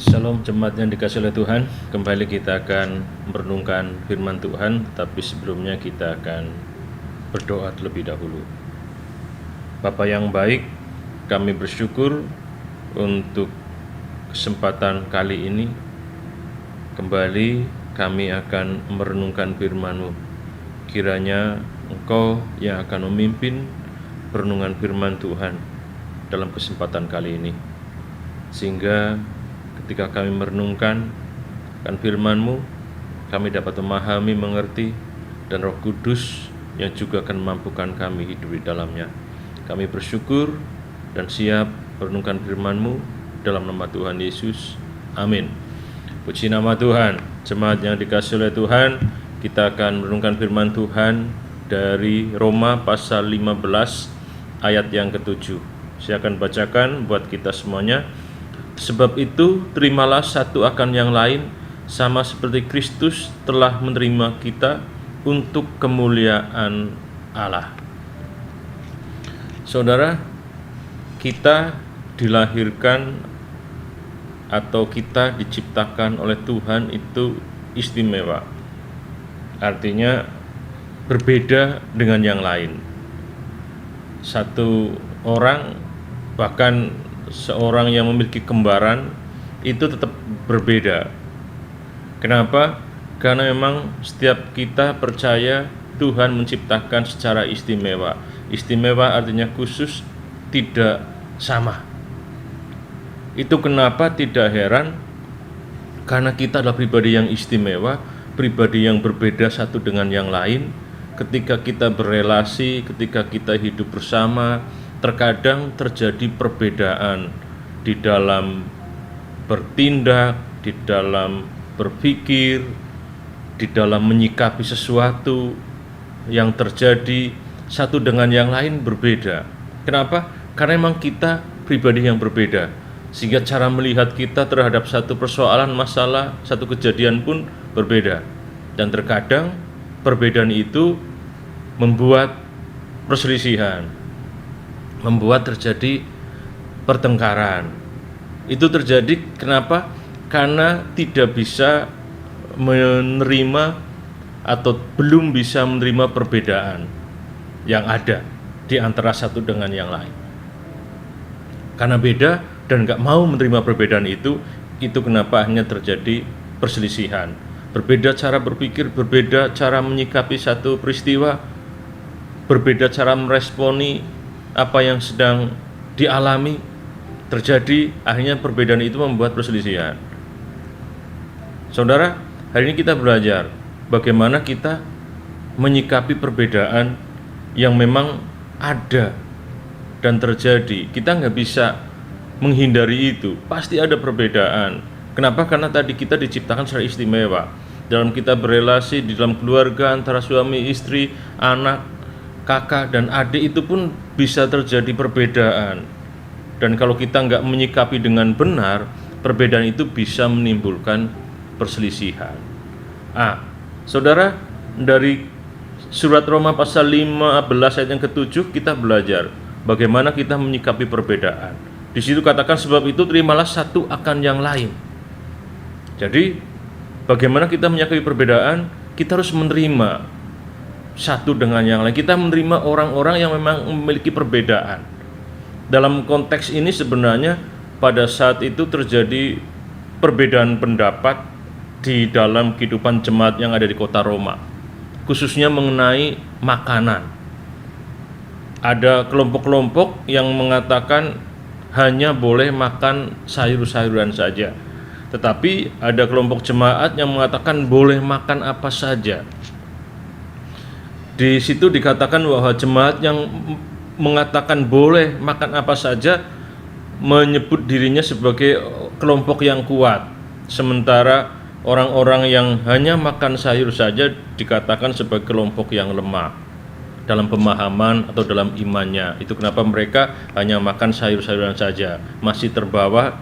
Shalom jemaat yang dikasih oleh Tuhan. Kembali kita akan merenungkan firman Tuhan, tetapi sebelumnya kita akan berdoa terlebih dahulu. Bapa yang baik, kami bersyukur untuk kesempatan kali ini. Kembali kami akan merenungkan firman-Mu. Kiranya Engkau yang akan memimpin perenungan firman Tuhan dalam kesempatan kali ini, sehingga ketika kami merenungkan akan firman-Mu, kami dapat memahami, mengerti, dan Roh Kudus yang juga akan memampukan kami hidup di dalamnya. Kami bersyukur dan siap merenungkan firman-Mu dalam nama Tuhan Yesus. Amin. Puji nama Tuhan. Jemaat yang dikasih oleh Tuhan, kita akan merenungkan firman Tuhan dari Roma pasal 15 ayat yang ke-7. Saya akan bacakan buat kita semuanya. Sebab itu, terimalah satu akan yang lain, sama seperti Kristus telah menerima kita untuk kemuliaan Allah. Saudara, kita dilahirkan atau kita diciptakan oleh Tuhan itu istimewa. Artinya berbeda dengan yang lain. Satu orang, bahkan seorang yang memiliki kembaran itu tetap berbeda. Kenapa? Karena memang setiap kita percaya Tuhan menciptakan secara istimewa. Istimewa artinya khusus, tidak sama. Itu kenapa tidak heran, karena kita adalah pribadi yang istimewa, pribadi yang berbeda satu dengan yang lain. Ketika kita berelasi, ketika kita hidup bersama, terkadang terjadi perbedaan di dalam bertindak, di dalam berpikir, di dalam menyikapi sesuatu yang terjadi satu dengan yang lain berbeda. Kenapa? Karena memang kita pribadi yang berbeda, sehingga cara melihat kita terhadap satu persoalan, masalah, satu kejadian pun berbeda. Dan terkadang perbedaan itu membuat perselisihan, membuat terjadi pertengkaran. Itu terjadi kenapa? Karena tidak bisa menerima atau belum bisa menerima perbedaan yang ada di antara satu dengan yang lain. Karena beda dan nggak mau menerima perbedaan itu kenapa hanya terjadi perselisihan. Berbeda cara berpikir, berbeda cara menyikapi satu peristiwa, berbeda cara meresponi apa yang sedang dialami, terjadi, akhirnya perbedaan itu membuat perselisihan. Saudara, hari ini kita belajar bagaimana kita menyikapi perbedaan yang memang ada dan terjadi. Kita nggak bisa menghindari itu, pasti ada perbedaan. Kenapa? Karena tadi kita diciptakan secara istimewa. Dalam kita berelasi, di dalam keluarga antara suami, istri, anak, kakak dan adik itu pun bisa terjadi perbedaan. Dan kalau kita nggak menyikapi dengan benar, perbedaan itu bisa menimbulkan perselisihan. Saudara, dari surat Roma pasal 15 ayat yang ke-7 kita belajar bagaimana kita menyikapi perbedaan. Di situ katakan, sebab itu terimalah satu akan yang lain. Jadi bagaimana kita menyikapi perbedaan? Kita harus menerima satu dengan yang lain. Kita menerima orang-orang yang memang memiliki perbedaan. Dalam konteks ini sebenarnya pada saat itu terjadi perbedaan pendapat di dalam kehidupan jemaat yang ada di kota Roma, khususnya mengenai makanan. Ada kelompok-kelompok yang mengatakan hanya boleh makan sayur-sayuran saja, tetapi ada kelompok jemaat yang mengatakan boleh makan apa saja. Di situ dikatakan bahwa jemaat yang mengatakan boleh makan apa saja menyebut dirinya sebagai kelompok yang kuat, sementara orang-orang yang hanya makan sayur saja dikatakan sebagai kelompok yang lemah dalam pemahaman atau dalam imannya. Itu kenapa mereka hanya makan sayur-sayuran saja, masih terbawa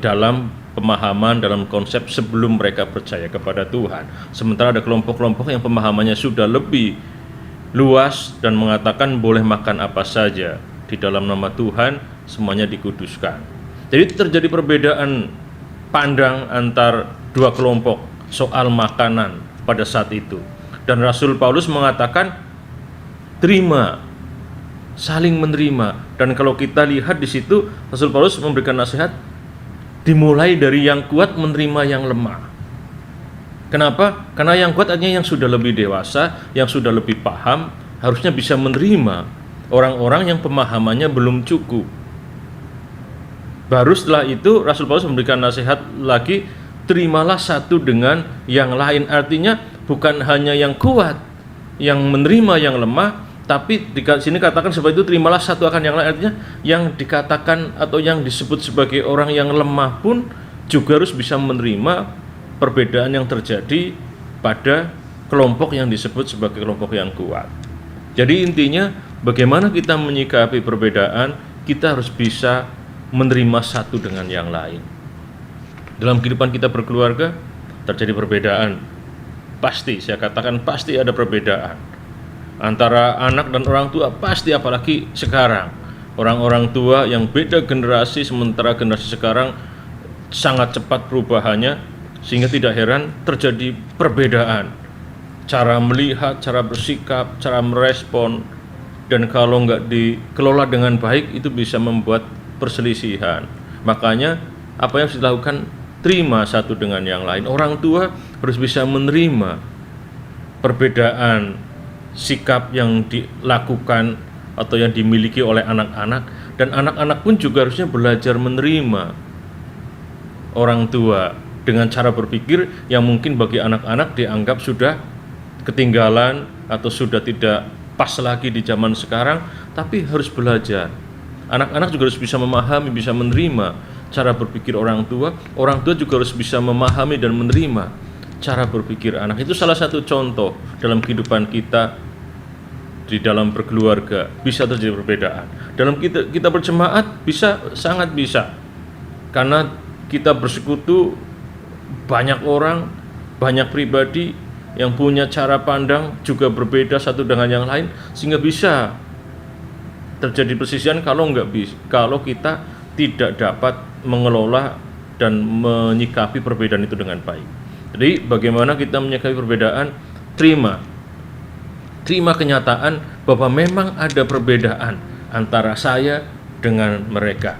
dalam pemahaman, dalam konsep sebelum mereka percaya kepada Tuhan. Sementara ada kelompok-kelompok yang pemahamannya sudah lebih luas dan mengatakan boleh makan apa saja, di dalam nama Tuhan semuanya dikuduskan. Jadi terjadi perbedaan pandang antar dua kelompok soal makanan pada saat itu. Dan Rasul Paulus mengatakan terima, saling menerima. Dan kalau kita lihat di situ, Rasul Paulus memberikan nasihat dimulai dari yang kuat menerima yang lemah. Kenapa? Karena yang kuat artinya yang sudah lebih dewasa, yang sudah lebih paham, harusnya bisa menerima orang-orang yang pemahamannya belum cukup. Baru setelah itu Rasul Paulus memberikan nasihat lagi, terimalah satu dengan yang lain. Artinya bukan hanya yang kuat yang menerima yang lemah, tapi di sini katakan seperti itu, terimalah satu akan yang lain. Artinya yang dikatakan atau yang disebut sebagai orang yang lemah pun juga harus bisa menerima perbedaan yang terjadi pada kelompok yang disebut sebagai kelompok yang kuat. Jadi intinya bagaimana kita menyikapi perbedaan, kita harus bisa menerima satu dengan yang lain. Dalam kehidupan kita berkeluarga terjadi perbedaan. Pasti, saya katakan pasti ada perbedaan antara anak dan orang tua, pasti, apalagi sekarang. Orang-orang tua yang beda generasi, sementara generasi sekarang sangat cepat perubahannya, sehingga tidak heran terjadi perbedaan. Cara melihat, cara bersikap, cara merespon, dan kalau nggak dikelola dengan baik itu bisa membuat perselisihan. Makanya apa yang harus dilakukan? Terima satu dengan yang lain. Orang tua harus bisa menerima perbedaan sikap yang dilakukan atau yang dimiliki oleh anak-anak, dan anak-anak pun juga harusnya belajar menerima orang tua dengan cara berpikir yang mungkin bagi anak-anak dianggap sudah ketinggalan atau sudah tidak pas lagi di zaman sekarang, tapi harus belajar. Anak-anak juga harus bisa memahami, bisa menerima cara berpikir orang tua juga harus bisa memahami dan menerima cara berpikir anak. Itu salah satu contoh dalam kehidupan kita di dalam berkeluarga, bisa terjadi perbedaan. Dalam kita berjemaat bisa, sangat bisa, karena kita bersekutu banyak orang, banyak pribadi yang punya cara pandang juga berbeda satu dengan yang lain, sehingga bisa terjadi persisian kalau kita tidak dapat mengelola dan menyikapi perbedaan itu dengan baik. Jadi bagaimana kita menyikapi perbedaan? Terima kenyataan bahwa memang ada perbedaan antara saya dengan mereka.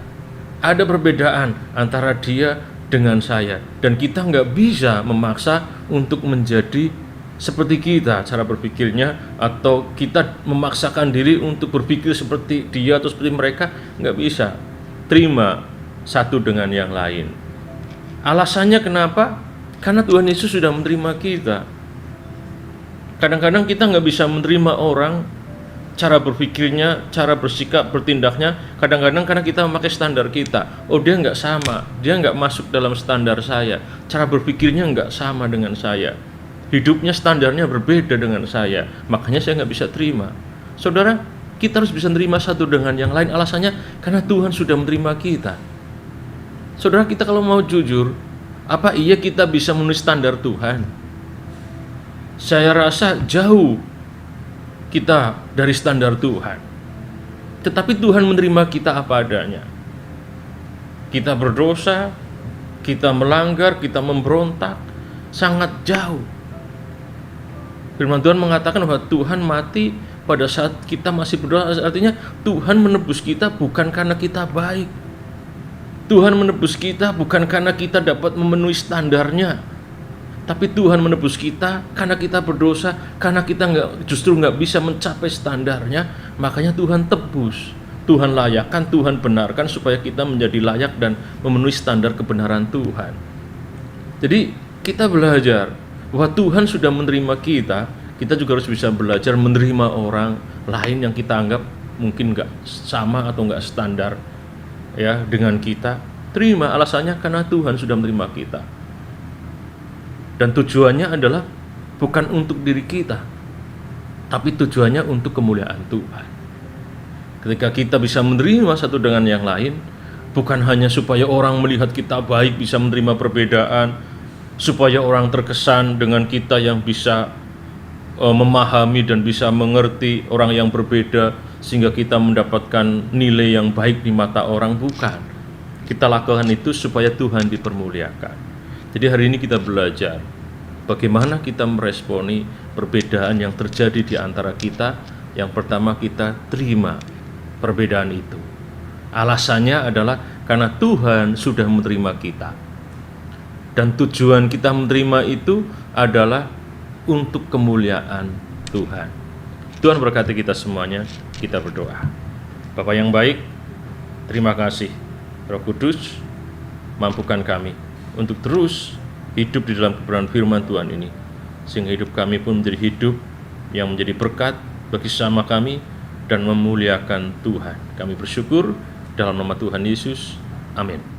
Ada perbedaan antara dia dengan saya, dan kita nggak bisa memaksa untuk menjadi seperti kita cara berpikirnya, atau kita memaksakan diri untuk berpikir seperti dia atau seperti mereka, nggak bisa. Terima satu dengan yang lain. Alasannya kenapa? Karena Tuhan Yesus sudah menerima kita. Kadang-kadang kita nggak bisa menerima orang, cara berpikirnya, cara bersikap, bertindaknya, kadang-kadang karena kita memakai standar kita. Oh, dia nggak sama, dia nggak masuk dalam standar saya, cara berpikirnya nggak sama dengan saya, hidupnya standarnya berbeda dengan saya, makanya saya nggak bisa terima. Saudara, kita harus bisa menerima satu dengan yang lain. Alasannya karena Tuhan sudah menerima kita. Saudara, kita kalau mau jujur, apa iya kita bisa memenuhi standar Tuhan? Saya rasa jauh kita dari standar Tuhan. Tetapi Tuhan menerima kita apa adanya. Kita berdosa, kita melanggar, kita memberontak, sangat jauh. Firman Tuhan mengatakan bahwa Tuhan mati pada saat kita masih berdosa. Artinya Tuhan menebus kita bukan karena kita baik. Tuhan menebus kita bukan karena kita dapat memenuhi standarnya, tapi Tuhan menebus kita karena kita berdosa, karena kita justru nggak bisa mencapai standarnya. Makanya Tuhan tebus, Tuhan layakkan, Tuhan benarkan supaya kita menjadi layak dan memenuhi standar kebenaran Tuhan. Jadi kita belajar bahwa Tuhan sudah menerima kita. Kita juga harus bisa belajar menerima orang lain yang kita anggap mungkin nggak sama atau nggak standar ya dengan kita. Terima, alasannya karena Tuhan sudah menerima kita. Dan tujuannya adalah bukan untuk diri kita, tapi tujuannya untuk kemuliaan Tuhan. Ketika kita bisa menerima satu dengan yang lain, bukan hanya supaya orang melihat kita baik, bisa menerima perbedaan, supaya orang terkesan dengan kita yang bisa memahami dan bisa mengerti orang yang berbeda, sehingga kita mendapatkan nilai yang baik di mata orang, bukan. kita lakukan itu supaya Tuhan dipermuliakan. Jadi hari ini kita belajar bagaimana kita meresponi perbedaan yang terjadi di antara kita. Yang pertama, kita terima perbedaan itu. Alasannya adalah karena Tuhan sudah menerima kita. Dan tujuan kita menerima itu adalah untuk kemuliaan Tuhan. Tuhan berkati kita semuanya. Kita berdoa. Bapa yang baik, terima kasih. Roh Kudus, mampukan kami untuk terus hidup di dalam kebenaran firman Tuhan ini, sehingga hidup kami pun menjadi hidup yang menjadi berkat bagi sesama kami dan memuliakan Tuhan. Kami bersyukur dalam nama Tuhan Yesus. Amin.